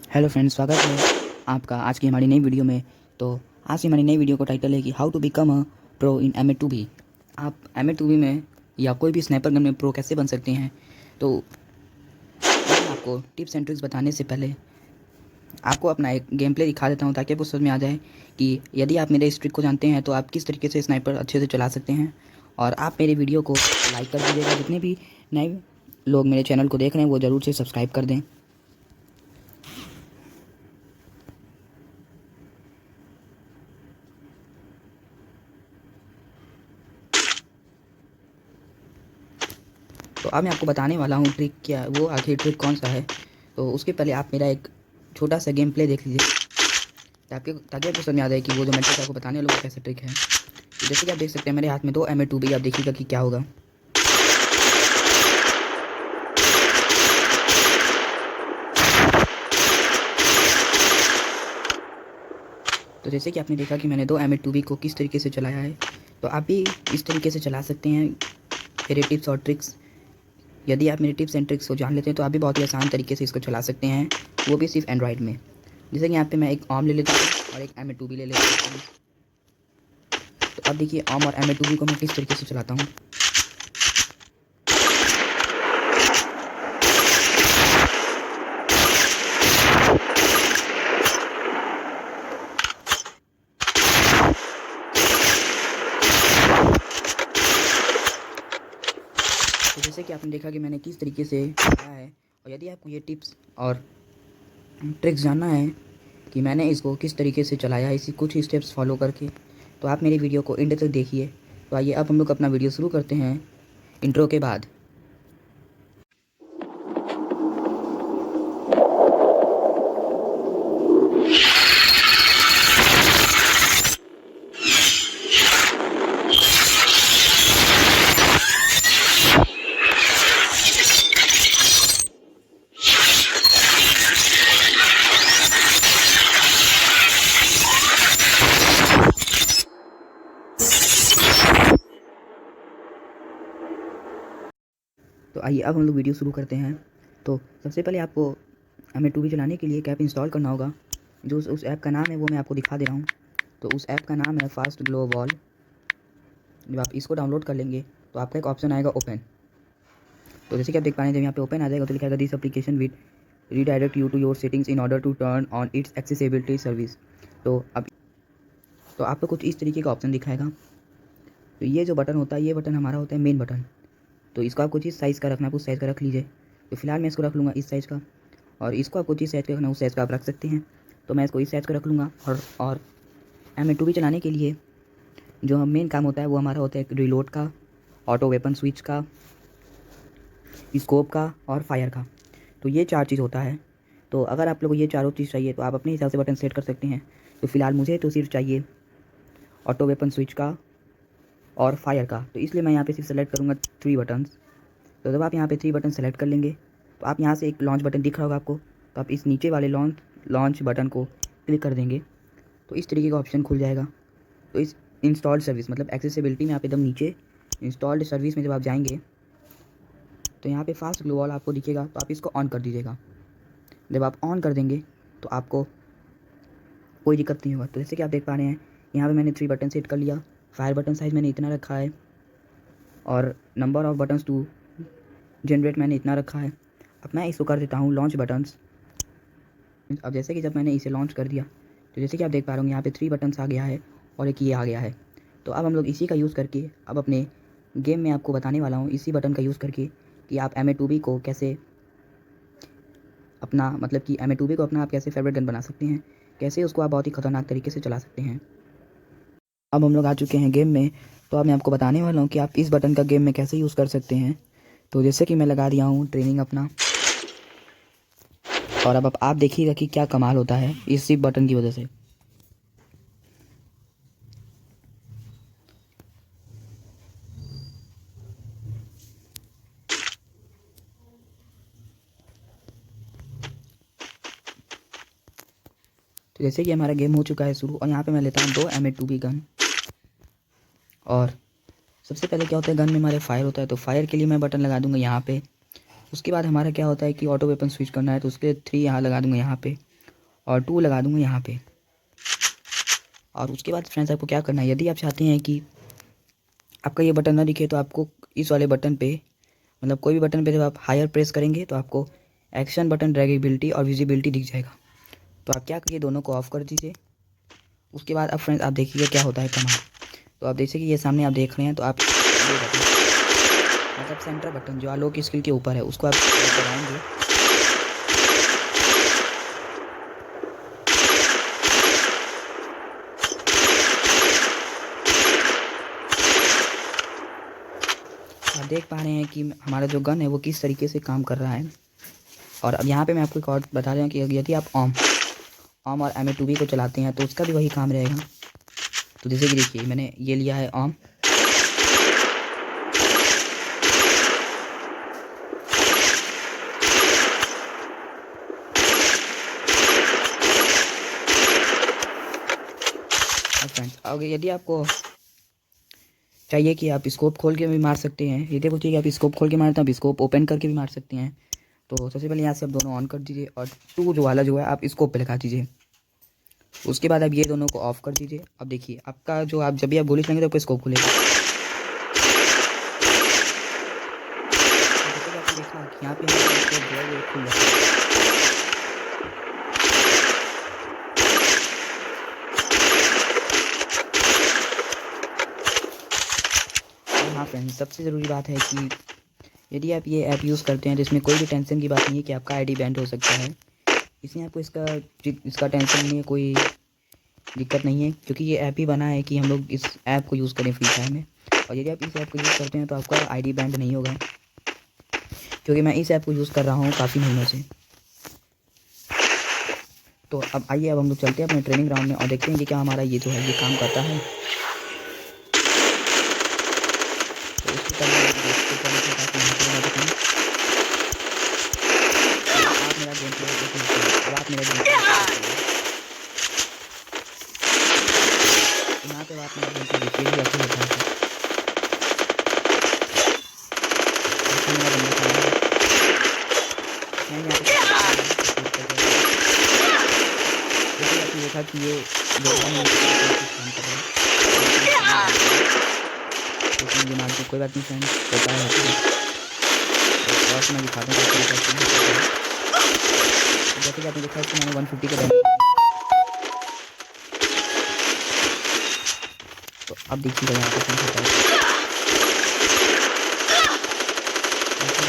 Hello friends, स्वागत है आपका आज की हमारी नई वीडियो में। तो आज की हमारी नई वीडियो का टाइटल है कि how to become a pro in M8 2B। आप M8 2B में या कोई भी स्नाइपर गन में प्रो कैसे बन सकते हैं। तो मैं आपको टिप्स एंड ट्रिक्स बताने से पहले आपको अपना एक गेम प्ले दिखा देता हूँ, ताकि आपको समझ में आ जाए कि यदि आप मेरे इस ट्रिक को जानते हैं तो आप किस तरीके से स्नाइपर अच्छे से चला सकते हैं। और आप मेरे वीडियो को लाइक कर दीजिएगा। जितने भी नए लोग मेरे चैनल को देख रहे हैं वो ज़रूर से सब्सक्राइब कर दें। तो अब मैं आपको बताने वाला हूँ ट्रिक क्या, वो आखिर ट्रिक कौन सा है। तो उसके पहले आप मेरा एक छोटा सा गेम प्ले देख लीजिए, ताकि आपको समझ में आ जाए कि वो जो मैं ट्रिक आपको बताने वाला वो कैसा ट्रिक है। तो जैसे कि आप देख सकते हैं मेरे हाथ में 2 M8 2B। आप देखिएगा कि क्या होगा। तो जैसे कि आपने देखा कि मैंने 2 M8 2B को किस तरीके से चलाया है, तो आप भी इस तरीके से चला सकते हैं मेरे टिप्स और ट्रिक्स। यदि आप मेरे टिप्स एंड ट्रिक्स को जान लेते हैं तो आप भी बहुत ही आसान तरीके से इसको चला सकते हैं, वो भी सिर्फ एंड्रॉयड में। जैसे कि यहाँ पे मैं एक ARM ले लेता हूँ और एक M8 2B ले लेता हूँ। तो अब देखिए ARM और M8 2B को मैं किस तरीके से चलाता हूँ। तो जैसे कि आपने देखा कि मैंने किस तरीके से चलाया है। और यदि आपको ये टिप्स और ट्रिक्स जानना है कि मैंने इसको किस तरीके से चलाया है, इसी कुछ स्टेप्स फॉलो करके, तो आप मेरी वीडियो को एंड तक देखिए। तो आइए अब हम लोग अपना वीडियो शुरू करते हैं इंट्रो के बाद। तो आइए अब हम लोग वीडियो शुरू करते हैं। तो सबसे पहले आपको M8 2B चलाने के लिए एक ऐप इंस्टॉल करना होगा। जो उस ऐप का नाम है वो मैं आपको दिखा दे रहा हूँ। तो उस ऐप का नाम है फास्ट ग्लो वॉल। जब आप इसको डाउनलोड कर लेंगे तो आपका एक ऑप्शन आएगा ओपन। तो जैसे कि आप देख पा रहे हैं, जब यहाँ पे ओपन आ जाएगा तो लिखा this application with redirect you to your settings in order to turn on its accessibility service. तो आपको कुछ इस तरीके का ऑप्शन दिखाएगा। तो ये जो बटन होता है, ये बटन हमारा होता है मेन बटन। तो इसको आपको जिस साइज़ का रखना है उस साइज़ का रख लीजिए। तो फिलहाल मैं इसको रख लूँगा इस साइज़ का, और इसको आपको जिस साइज़ का रखना उस साइज़ का आप रख सकते हैं। तो मैं इसको इस साइज़ का रख लूँगा। और M8 2B चलाने के लिए जो हम मेन काम होता है वो हमारा होता है रिलोड का, ऑटो वेपन स्विच का, स्कोप का और फायर का। तो ये 4 चीज़ होता है। तो अगर आप लोगों को ये चारों चीज़ चाहिए तो आप अपने हिसाब से बटन सेट कर सकते हैं। तो फिलहाल मुझे तो सिर्फ चाहिए ऑटो वेपन स्विच का और फायर का, तो इसलिए मैं यहाँ पे सिर्फ सेलेक्ट करूँगा 3 बटन्स। तो जब आप यहाँ पे 3 बटन सेलेक्ट कर लेंगे तो आप यहाँ से एक लॉन्च बटन दिख रहा होगा आपको, तो आप इस नीचे वाले लॉन्च बटन को क्लिक कर देंगे तो इस तरीके का ऑप्शन खुल जाएगा। तो इस इंस्टॉल्ड सर्विस मतलब एक्सेसिबिलिटी में आप एकदम नीचे इंस्टॉल्ड सर्विस में जब आप जाएंगे तो यहाँ पे फास्ट ग्लो वॉल आपको दिखेगा, तो आप इसको ऑन कर दीजिएगा। जब आप ऑन कर देंगे तो आपको कोई दिक्कत नहीं होगा। तो जैसे कि आप देख पा रहे हैं यहाँ पे मैंने 3 बटन सेट कर लिया। फायर बटन साइज़ मैंने इतना रखा है और number of buttons to generate मैंने इतना रखा है। अब मैं इसको कर देता हूँ लॉन्च बटन्स। अब जैसे कि जब मैंने इसे लॉन्च कर दिया तो जैसे कि आप देख पा रहे होंगे यहाँ पे 3 बटन्स आ गया है और एक ये आ गया है। तो अब हम लोग इसी का यूज़ करके अब अपने गेम में आपको बताने वाला हूँ इसी बटन का यूज़ करके कि आप M8 2B को कैसे अपना मतलब कि M8 2B को अपना आप कैसे फेवरेट गन बना सकते हैं, कैसे उसको आप बहुत ही ख़तरनाक तरीके से चला सकते हैं। अब हम लोग आ चुके हैं गेम में। तो अब मैं आपको बताने वाला हूँ कि आप इस बटन का गेम में कैसे यूज़ कर सकते हैं। तो जैसे कि मैं लगा दिया हूँ ट्रेनिंग अपना, और अब आप देखिएगा कि क्या कमाल होता है इस सिर्फ बटन की वजह से। तो जैसे कि हमारा गेम हो चुका है शुरू, और यहाँ पे मैं लेता हूँ 2 M8 2B गन। और सबसे पहले क्या होता है, गन में हमारे फायर होता है, तो फायर के लिए मैं बटन लगा दूंगा यहाँ पे। उसके बाद हमारा क्या होता है कि ऑटो वेपन स्विच करना है, तो उसके 3 यहाँ लगा दूंगा यहाँ पे। और 2 लगा दूँगा यहाँ पे। और उसके बाद फ्रेंड्स आपको क्या करना है, यदि आप चाहते हैं कि आपका ये बटन ना दिखे तो आपको इस वाले बटन पे, मतलब कोई भी बटन पे जब आप हायर प्रेस करेंगे तो आपको एक्शन बटन, ड्रैगेबिलिटी और विजिबिलिटी दिख जाएगा। तो आप क्या करिए, दोनों को ऑफ कर दीजिए। उसके बाद अब फ्रेंड्स आप देखिए क्या होता है कमांड। तो आप जैसे कि ये सामने आप देख रहे हैं, तो आप ये बटन, मतलब सेंटर बटन जो आलोक स्किल के ऊपर है, उसको आप दबाएंगे। आप देख पा रहे हैं कि हमारा जो गन है वो किस तरीके से काम कर रहा है। और अब यहाँ पे मैं आपको एक और बता रहा हूँ कि यदि आप ऑम और MA2B को चलाते हैं तो उसका भी वही काम रहेगा। तो जैसे कि देखिए मैंने ये लिया है ऑम, फ्रेंड्स अगर यदि आपको चाहिए कि आप स्कोप खोल के भी मार सकते हैं, यदि बोलते हैं कि आप स्कोप खोल के मारते हैं, आप स्कोप ओपन करके भी मार सकते हैं। तो सबसे पहले यहाँ से आप दोनों ऑन कर दीजिए और 2 जो वाला जो है आप स्कोप पे लगा दीजिए। उसके बाद आप ये दोनों को ऑफ कर दीजिए। अब देखिए आपका जो आप जब भी आप गोली चलेंगे तो आपको स्कोप खुलेगा। यहाँ पे स्कोप जो है वो खुल जाता है। हाँ फ्रेंड्स, सबसे ज़रूरी बात है कि यदि आप ये ऐप यूज़ करते हैं तो इसमें कोई भी टेंशन की बात नहीं है कि आपका आईडी बैंड हो सकता है। इसमें आपको इसका टेंशन नहीं है, कोई दिक्कत नहीं है, क्योंकि ये ऐप ही बना है कि हम लोग इस ऐप को यूज़ करें फ्री फायर में। और यदि आप इस ऐप को यूज़ करते हैं तो आपका आईडी बैंड नहीं होगा, क्योंकि मैं इस ऐप को यूज़ कर रहा हूँ काफ़ी महीनों से। तो अब आइए, अब हम लोग चलते हैं अपने ट्रेनिंग ग्राउंड में और देखते हैं कि क्या हमारा ये जो है ये काम करता है। तो उसके पहले आप मेरा गेम प्ले आप मेरा गेम यहाँ पे आप मेरा गेम प्ले देखिए भी ऐसे होता है। मेरा बंदा मैं यहाँ पे देखा कि ये काम कर रहा है, लेकिन ये मान के कोई बात नहीं फ्रेंड्स, होता है। और मैं दिखाता हूँ जैसे कि आपने देखा कि मैंने 150 का डैमेज। तो अब देखिएगा यहाँ पे फ्रेंड्स होता है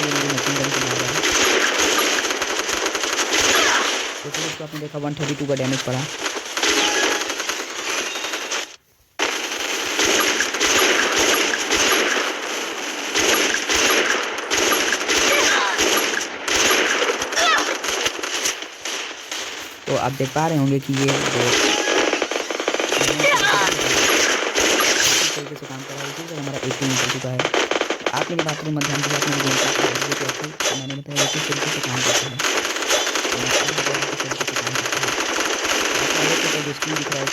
मेरी मशीन गन से मार रहा है। तो फिर उसको आपने देखा 132 का डैमेज पड़ा। तो आप देख पा रहे होंगे कि ये जो तरीके से काम कर रहा है, इसी हमारा 18 निकल चुका है। आप मेरी बात को मत ध्यान दीजिए, मैंने बताया किस तरीके से काम करता है। जो स्क्रीन दिख रहा है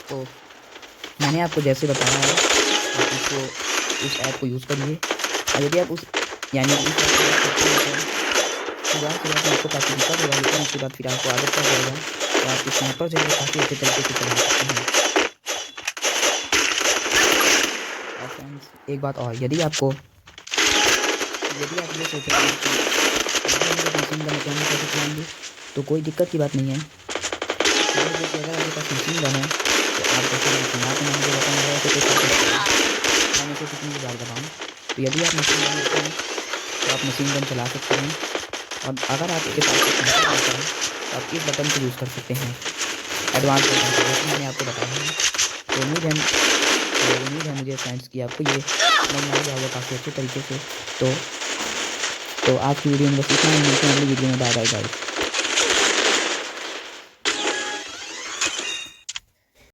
तो मैंने आपको जैसे बताया है आप इसको इस ऐप को यूज़ करिए। और यदि आप उस यानी इस ऐप को यूज़ करते हैं तो शुरुआत में आपको काफ़ी दिक्कत होगा, लेकिन उसके बाद फिर आपको आदत पड़ जाएगा तो आप इस स्नैपर जो है काफ़ी अच्छे तरीके से चला सकते हैं। और फ्रेंड्स एक बात और, यदि आप ये सोच रहे हैं कि मशीन गन कैसे चलाएंगे तो कोई दिक्कत की बात नहीं है। अगर आपके पास मशीन गन है तो आप जैसे यहाँ पर मैंने जो बताया है मैं कितनी बार दबाऊँ, तो यदि आप मशीन गन लेते हैं तो आप मशीन गन चला सकते हैं। और अगर आपके पास आता है तो आप इस बटन को यूज़ कर सकते हैं, एडवांस बटन को, जैसे मैंने आपको बताया है। तो उम्मीद है मुझे फ्रेंड्स कि आपको ये समझ में आ गया होगा काफ़ी अच्छे तरीके से। तो आज की वीडियो में बस इतना ही, मिलते हैं अगली वीडियो में। Bye bye guys.